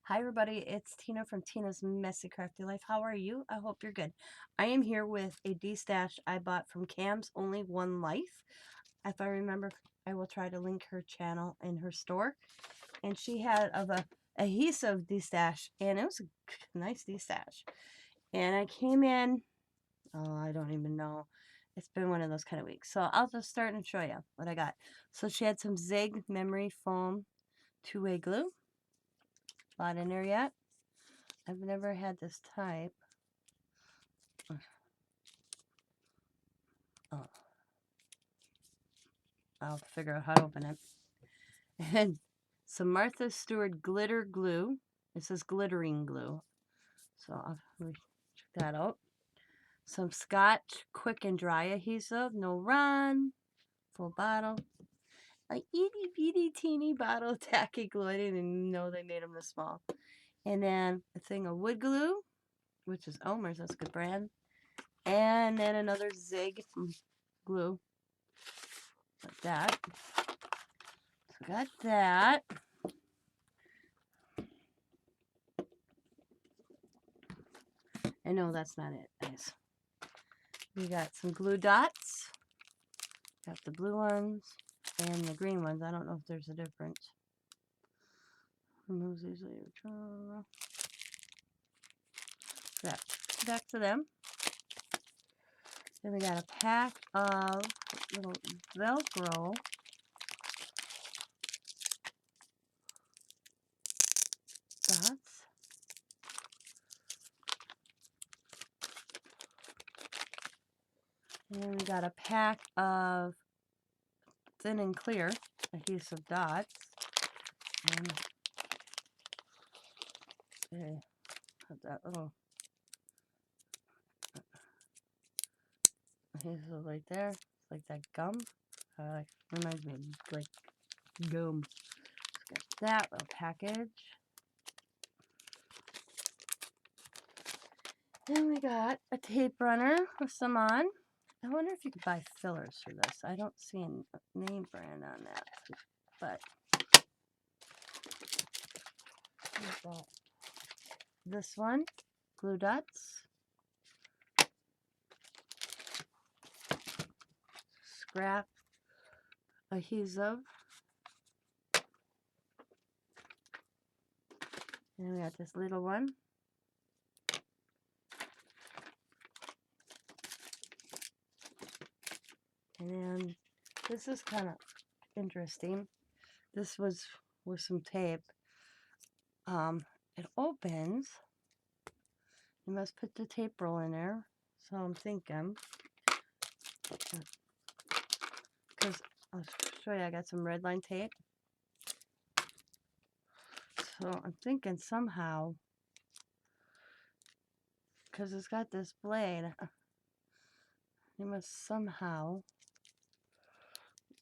Hi everybody, it's Tina from Tina's Messy Crafty Life. How are you? I hope you're good. I am here with a Destash I bought from Cam's Only One Life. If I remember, I will try to link her channel in her store. And she had of a adhesive Destash, and it was a nice Destash. And I came in, I don't even know. It's been one of those kind of weeks. So I'll just start and show you what I got. So she had some Zig memory foam two-way glue. Not in there yet. I've never had this type. Oh, I'll figure out how to open it. And some Martha Stewart glitter glue. It says glittering glue. So I'll check that out. Some Scotch quick and dry adhesive. No run. Full bottle. A itty bitty teeny bottle of tacky glue. I didn't even know they made them this small. And then a thing of wood glue, which is Elmer's. That's a good brand. And then another Zig glue. Like that. So got that. I know that's not it, guys. We got some glue dots. Got the blue ones and the green ones. I don't know if there's a difference. Removes easily. Back to them. Then we got a pack of little Velcro dots. And we got a pack of thin and clear adhesive dots. And okay, put that little adhesive right there. It's like that gum. Reminds me of like gum. Got that little package. Then we got a tape runner with some on. I wonder if you could buy fillers for this. I don't see a name brand on that. But we've got this one, glue dots, scrap adhesive. And we got this little one. And then this is kind of interesting. This was with some tape. It opens. You must put the tape roll in there. So I'm thinking, because I'll show you, I got some red line tape. So I'm thinking somehow, because it's got this blade, you must somehow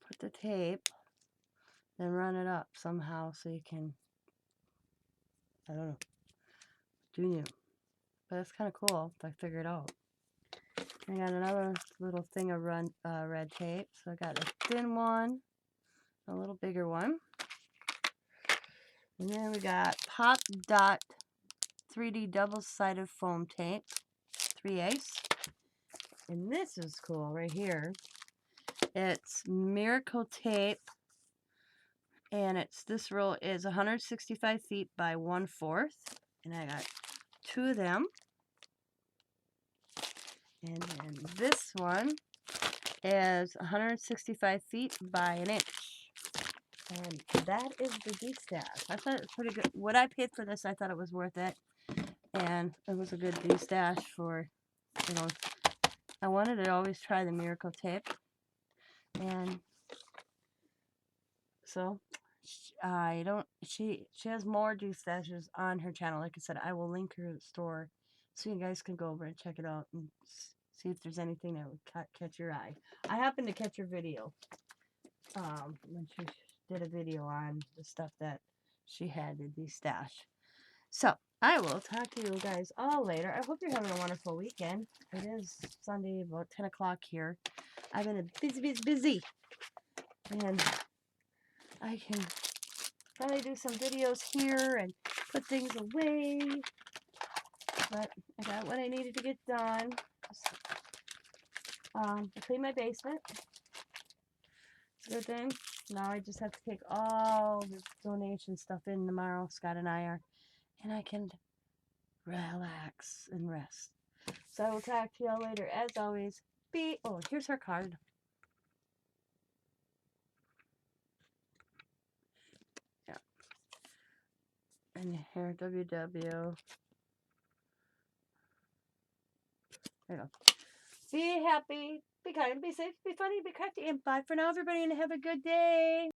put the tape, then run it up somehow so you can, I don't know, do new. But it's kind of cool if I figure it out. I got another little thing of red tape. So I got a thin one, a little bigger one. And then we got Pop Dot 3D double-sided foam tape, 3/8. And this is cool right here. It's Miracle Tape. And this roll is 165 feet by 1/4. And I got 2 of them. And then this one is 165 feet by 1 inch. And that is the Destash. I thought it was pretty good. What I paid for this, I thought it was worth it. And it was a good Destash for, you know, I wanted to always try the Miracle Tape. And so she has more Destashes on her channel. Like I said, I will link her store so you guys can go over and check it out and see if there's anything that would catch your eye. I happened to catch her video when she did a video on the stuff that she had in Destash. So I will talk to you guys all later. I hope you're having a wonderful weekend. It is Sunday, about 10 o'clock here. I've been busy. And I can Trying to do some videos here and put things away. But I got what I needed to get done. I cleaned my basement. Good thing. Now I just have to take all the donation stuff in tomorrow. Scott and I are. And I can relax and rest. So I will talk to y'all later. As always, oh, here's her card. Yeah. And here, WW. There you go. Be happy, be kind, be safe, be funny, be crafty, and bye for now, everybody, and have a good day.